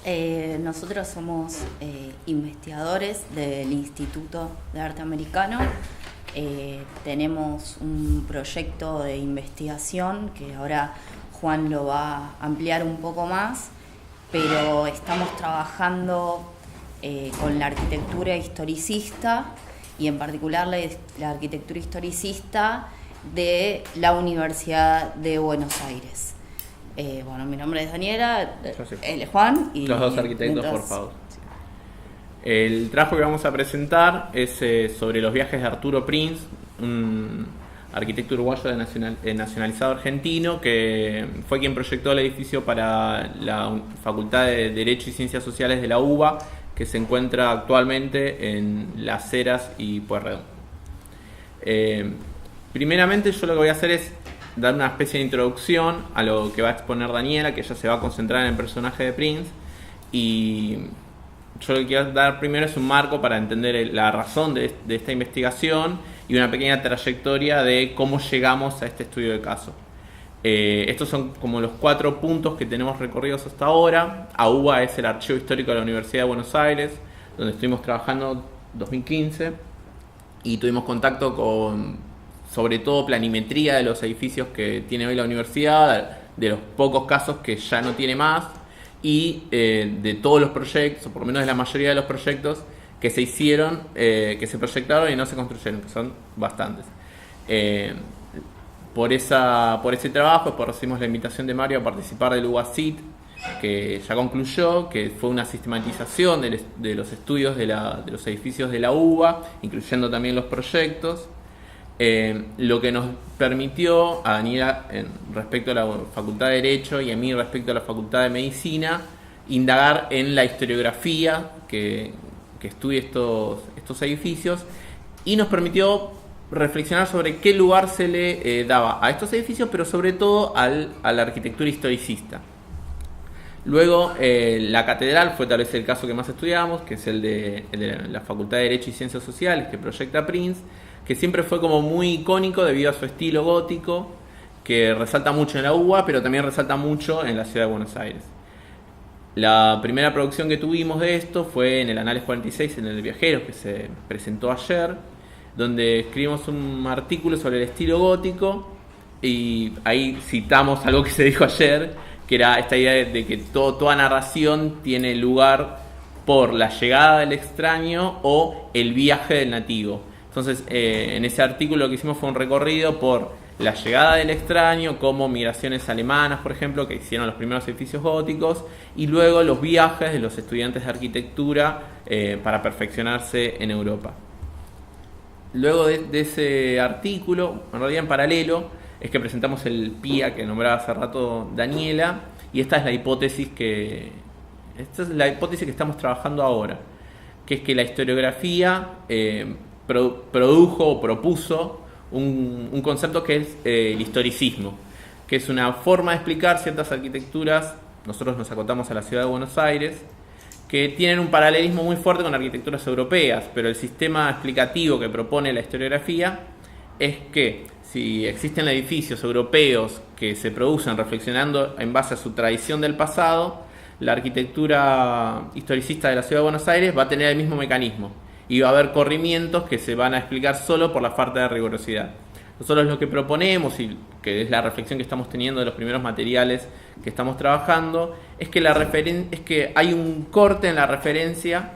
Nosotros somos investigadores del Instituto de Arte Americano. Tenemos un proyecto de investigación que ahora Juan lo va a ampliar un poco más, pero estamos trabajando con la arquitectura historicista y en particular la arquitectura historicista de la Universidad de Buenos Aires. Bueno, mi nombre es Daniela, él es Juan. Y los dos arquitectos, por favor. El trabajo que vamos a presentar es sobre los viajes de Arturo Prinz, un arquitecto uruguayo nacionalizado argentino que fue quien proyectó el edificio para la Facultad de Derecho y Ciencias Sociales de la UBA, que se encuentra actualmente en Las Heras y Pueyrredón. Primeramente, yo lo que voy a hacer es dar una especie de introducción a lo que va a exponer Daniela, que ella se va a concentrar en el personaje de Prinz, y yo lo que quiero dar primero es un marco para entender la razón de esta investigación y una pequeña trayectoria de cómo llegamos a este estudio de caso. Estos son como los 4 puntos que tenemos recorridos hasta ahora. AUBA es el Archivo Histórico de la Universidad de Buenos Aires, donde estuvimos trabajando en 2015 y tuvimos contacto con sobre todo planimetría de los edificios que tiene hoy la universidad, de los pocos casos que ya no tiene más, y de todos los proyectos, o por lo menos de la mayoría de los proyectos que se hicieron, que se proyectaron y no se construyeron, que son bastantes. Por ese trabajo, recibimos la invitación de Mario a participar del UBACIT, que ya concluyó, que fue una sistematización de los estudios de los edificios de la UBA, incluyendo también los proyectos. Lo que nos permitió a Daniela respecto a la Facultad de Derecho y a mí respecto a la Facultad de Medicina indagar en la historiografía que estudie estos edificios, y nos permitió reflexionar sobre qué lugar se le daba a estos edificios, pero sobre todo a la arquitectura historicista. Luego la catedral fue tal vez el caso que más estudiamos, que es el de la Facultad de Derecho y Ciencias Sociales, que proyecta Prinz, que siempre fue como muy icónico debido a su estilo gótico, que resalta mucho en la UBA, pero también resalta mucho en la ciudad de Buenos Aires. La primera producción que tuvimos de esto fue en el Anales 46, en el Viajero, que se presentó ayer, donde escribimos un artículo sobre el estilo gótico, y ahí citamos algo que se dijo ayer, que era esta idea de que toda narración tiene lugar por la llegada del extraño o el viaje del nativo. Entonces, en ese artículo lo que hicimos fue un recorrido por la llegada del extraño, como migraciones alemanas, por ejemplo, que hicieron los primeros edificios góticos, y luego los viajes de los estudiantes de arquitectura para perfeccionarse en Europa. Luego de ese artículo, en realidad en paralelo, es que presentamos el PIA que nombraba hace rato Daniela, y esta es la hipótesis que estamos trabajando ahora, que es que la historiografía produjo o propuso un concepto que es el historicismo, que es una forma de explicar ciertas arquitecturas. Nosotros nos acotamos a la ciudad de Buenos Aires, que tienen un paralelismo muy fuerte con arquitecturas europeas, pero el sistema explicativo que propone la historiografía es que si existen edificios europeos que se producen reflexionando en base a su tradición del pasado, la arquitectura historicista de la ciudad de Buenos Aires va a tener el mismo mecanismo, y va a haber corrimientos que se van a explicar solo por la falta de rigurosidad. Nosotros lo que proponemos, y que es la reflexión que estamos teniendo de los primeros materiales que estamos trabajando, es que hay un corte en la referencia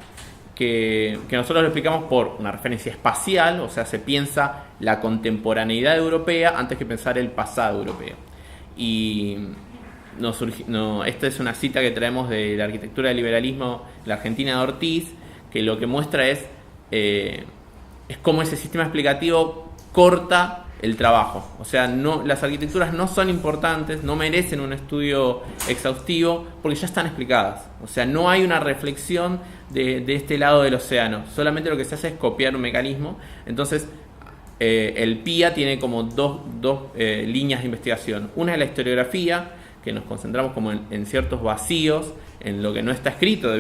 que nosotros lo explicamos por una referencia espacial, o sea, se piensa la contemporaneidad europea antes que pensar el pasado europeo. Y esta es una cita que traemos de la arquitectura del liberalismo, la Argentina de Ortiz, que lo que muestra es cómo ese sistema explicativo corta el trabajo. O sea, las arquitecturas no son importantes, no merecen un estudio exhaustivo porque ya están explicadas. O sea, no hay una reflexión de este lado del océano. Solamente lo que se hace es copiar un mecanismo. Entonces, el PIA tiene como dos líneas de investigación. Una es la historiografía, que nos concentramos como en ciertos vacíos, en lo que no está escrito,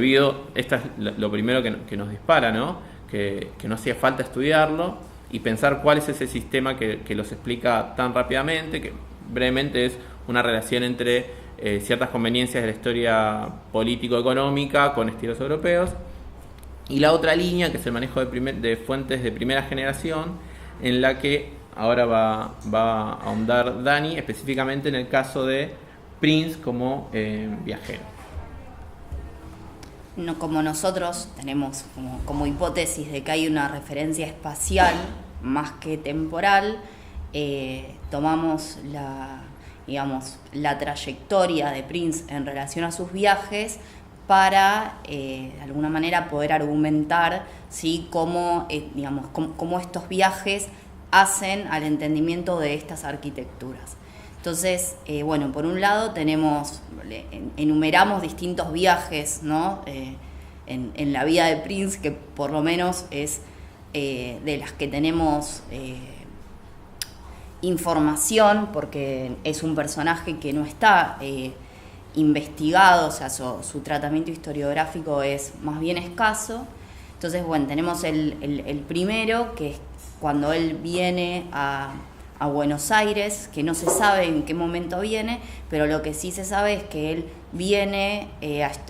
esto es lo primero que nos dispara, ¿no? Que no hacía falta estudiarlo y pensar cuál es ese sistema que los explica tan rápidamente, que brevemente es una relación entre ciertas conveniencias de la historia político-económica con estilos europeos. Y la otra línea, que es el manejo de fuentes de primera generación, en la que ahora va a ahondar Dani, específicamente en el caso de Prince como viajero. No, como nosotros tenemos como hipótesis de que hay una referencia espacial más que temporal, tomamos la trayectoria de Prince en relación a sus viajes para, de alguna manera, poder argumentar, ¿sí?, cómo estos viajes hacen al entendimiento de estas arquitecturas. Entonces, por un lado enumeramos distintos viajes, ¿no?, en la vida de Prince, que por lo menos es de las que tenemos información, porque es un personaje que no está investigado, o sea, su tratamiento historiográfico es más bien escaso. Entonces, tenemos el primero, que es cuando él viene a Buenos Aires, que no se sabe en qué momento viene, pero lo que sí se sabe es que él viene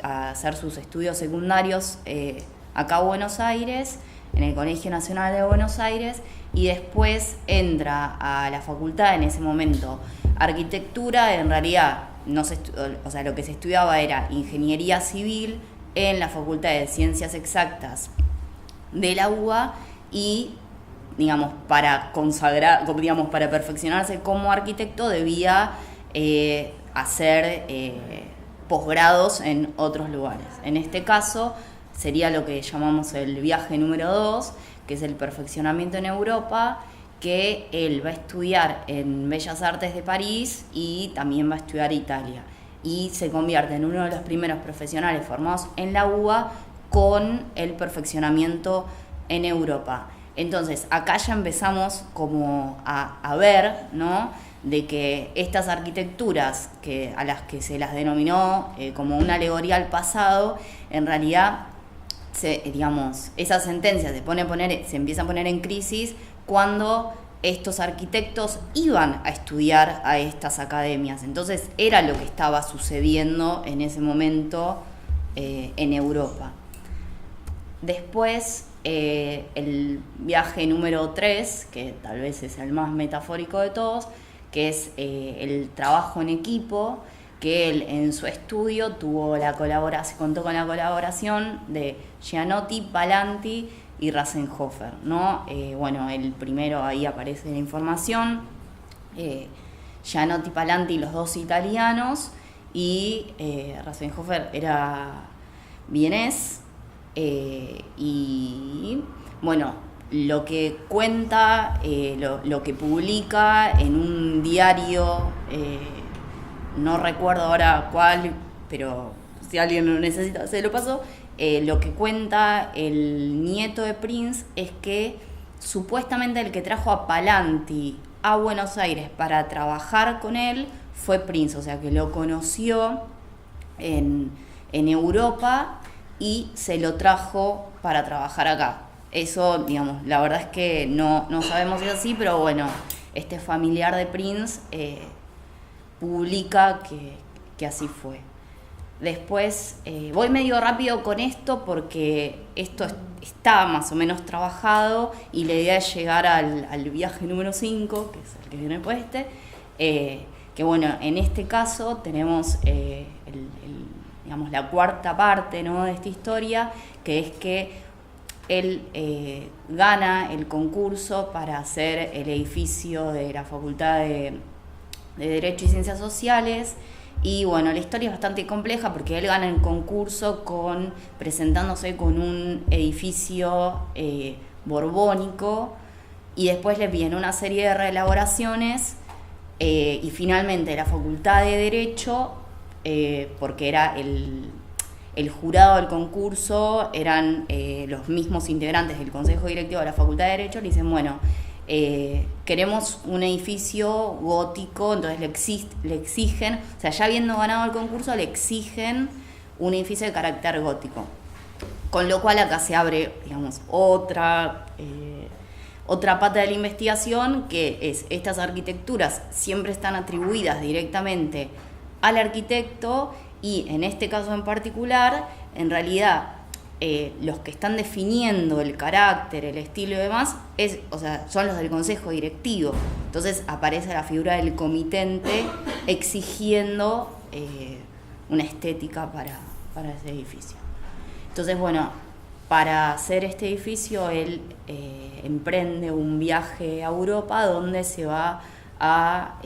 a hacer sus estudios secundarios acá a Buenos Aires, en el Colegio Nacional de Buenos Aires, y después entra a la facultad, en ese momento arquitectura. En realidad lo que se estudiaba era ingeniería civil en la Facultad de Ciencias Exactas de la UBA, y para perfeccionarse como arquitecto debía hacer posgrados en otros lugares. En este caso sería lo que llamamos el viaje número 2, que es el perfeccionamiento en Europa, que él va a estudiar en Bellas Artes de París y también va a estudiar Italia. Y se convierte en uno de los primeros profesionales formados en la UBA con el perfeccionamiento en Europa. Entonces, acá ya empezamos como a ver, ¿no?, de que estas arquitecturas a las que se las denominó como una alegoría al pasado, en realidad, esa sentencia se empieza a poner en crisis cuando estos arquitectos iban a estudiar a estas academias. Entonces, era lo que estaba sucediendo en ese momento en Europa. Después, el viaje número 3, que tal vez es el más metafórico de todos, que es el trabajo en equipo, que él en su estudio contó con la colaboración de Gianotti, Palanti y Rasenhofer, ¿no? El primero, ahí aparece la información, Gianotti, Palanti, los dos italianos, y Rasenhofer era vienés. Lo que cuenta, lo que publica en un diario, no recuerdo ahora cuál, pero si alguien lo necesita se lo paso. Lo que cuenta el nieto de Prince es que supuestamente el que trajo a Palanti a Buenos Aires para trabajar con él fue Prince, o sea que lo conoció en Europa y se lo trajo para trabajar acá. Eso, la verdad es que no sabemos si es así, pero este familiar de Prince publica que así fue. Después, voy medio rápido con esto porque esto está más o menos trabajado y la idea es llegar al viaje número 5, que es el que viene después en este caso tenemos la cuarta parte, ¿no?, de esta historia, que es que él gana el concurso para hacer el edificio de la Facultad de Derecho y Ciencias Sociales. Y la historia es bastante compleja porque él gana el concurso presentándose con un edificio borbónico, y después le piden una serie de reelaboraciones, y finalmente la Facultad de Derecho, porque era el jurado del concurso, eran los mismos integrantes del Consejo Directivo de la Facultad de Derecho, le dicen, queremos un edificio gótico, entonces le exigen, o sea, ya habiendo ganado el concurso, le exigen un edificio de carácter gótico. Con lo cual acá se abre, otra pata de la investigación, que es estas arquitecturas siempre están atribuidas directamente al arquitecto, y en este caso en particular, en realidad los que están definiendo el carácter, el estilo y demás, son los del consejo directivo. Entonces aparece la figura del comitente exigiendo una estética para ese edificio. Entonces, bueno, para hacer este edificio él emprende un viaje a Europa donde se va a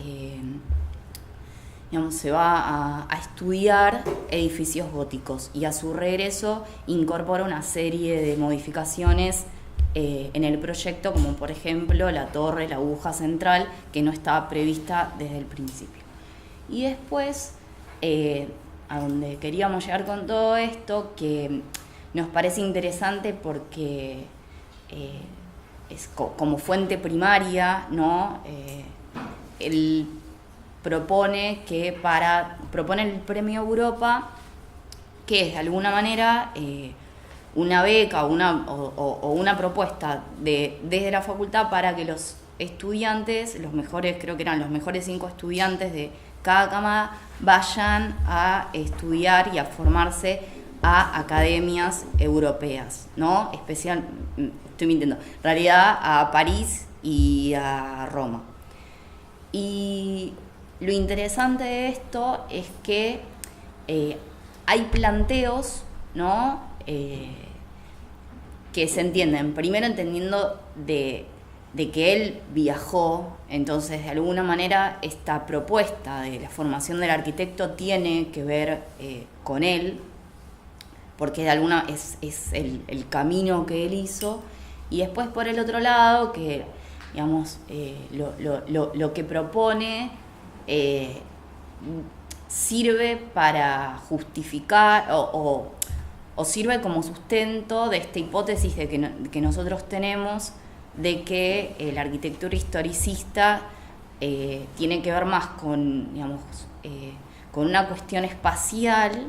estudiar edificios góticos, y a su regreso incorpora una serie de modificaciones en el proyecto, como por ejemplo la torre, la aguja central, que no estaba prevista desde el principio. Y después, a donde queríamos llegar con todo esto, que nos parece interesante porque es como fuente primaria, ¿no? Él propone el Premio Europa, que es de alguna manera una beca o una propuesta desde la facultad para que los estudiantes, los mejores, creo que eran los mejores 5 estudiantes de cada cámara, vayan a estudiar y a formarse a academias europeas, ¿no? Estoy mintiendo, en realidad a París y a Roma. Y lo interesante de esto es que hay planteos, ¿no? Que se entienden, primero entendiendo de que él viajó, entonces de alguna manera esta propuesta de la formación del arquitecto tiene que ver con él, porque de alguna es el camino que él hizo. Y después, por el otro lado, que digamos lo que propone sirve para justificar o sirve como sustento de esta hipótesis que nosotros tenemos de que la arquitectura historicista tiene que ver más con una cuestión espacial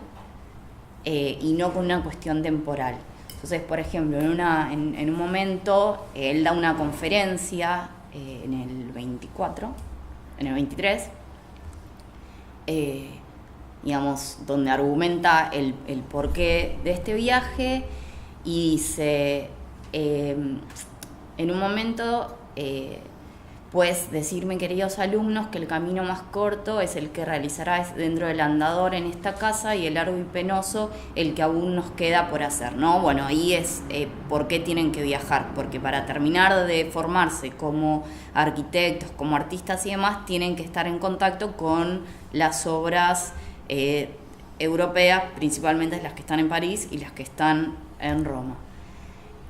y no con una cuestión temporal. Entonces, por ejemplo, en un momento él da una conferencia en el 23, donde argumenta el porqué de este viaje, y dice, en un momento, pues decirme, queridos alumnos, que el camino más corto es el que realizarás dentro del andador en esta casa, y el largo y penoso el que aún nos queda por hacer, ¿no? Bueno, ahí es por qué tienen que viajar, porque para terminar de formarse como arquitectos, como artistas y demás, tienen que estar en contacto con las obras europeas, principalmente las que están en París y las que están en Roma.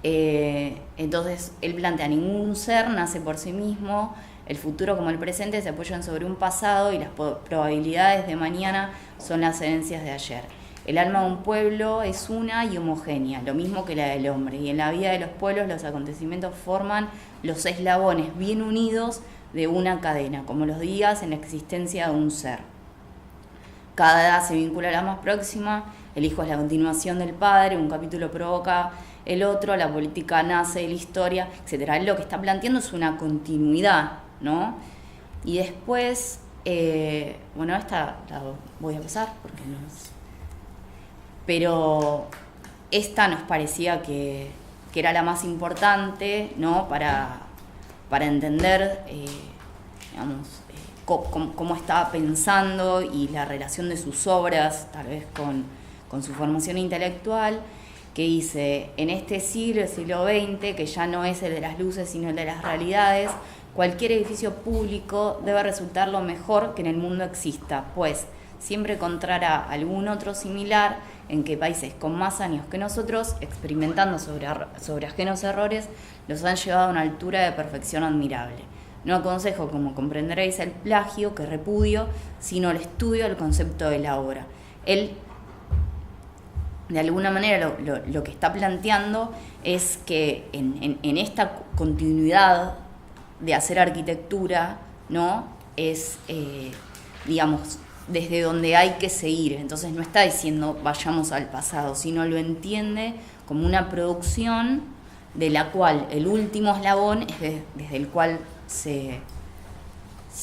Entonces él plantea: ningún ser nace por sí mismo, el futuro como el presente se apoyan sobre un pasado, y las probabilidades de mañana son las herencias de ayer. El alma de un pueblo es una y homogénea, lo mismo que la del hombre, y en la vida de los pueblos los acontecimientos forman los eslabones bien unidos de una cadena, como los días en la existencia de un ser. Cada edad se vincula a la más próxima, el hijo es la continuación del padre, un capítulo provoca el otro, la política nace de la historia, etc. Lo que está planteando es una continuidad, ¿no? Y después, esta la voy a pasar porque no es... Pero esta nos parecía que era la más importante, ¿no? Para entender, cómo estaba pensando y la relación de sus obras, tal vez con su formación intelectual, que dice: en este siglo, el siglo XX, que ya no es el de las luces sino el de las realidades, cualquier edificio público debe resultar lo mejor que en el mundo exista, pues siempre encontrará algún otro similar en que países con más años que nosotros, experimentando sobre ajenos errores, los han llevado a una altura de perfección admirable. No aconsejo, como comprenderéis, el plagio que repudio, sino el estudio del concepto de la obra. Él, de alguna manera, lo que está planteando es que en esta continuidad de hacer arquitectura, ¿no? Es, desde donde hay que seguir. Entonces no está diciendo vayamos al pasado, sino lo entiende como una producción, de la cual el último eslabón es desde el cual se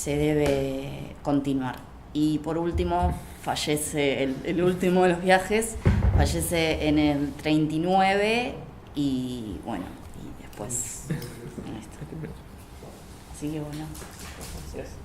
debe continuar. Y por último, fallece el último de los viajes, fallece en el 39 y bueno, y después en esto. Así que bueno. Gracias.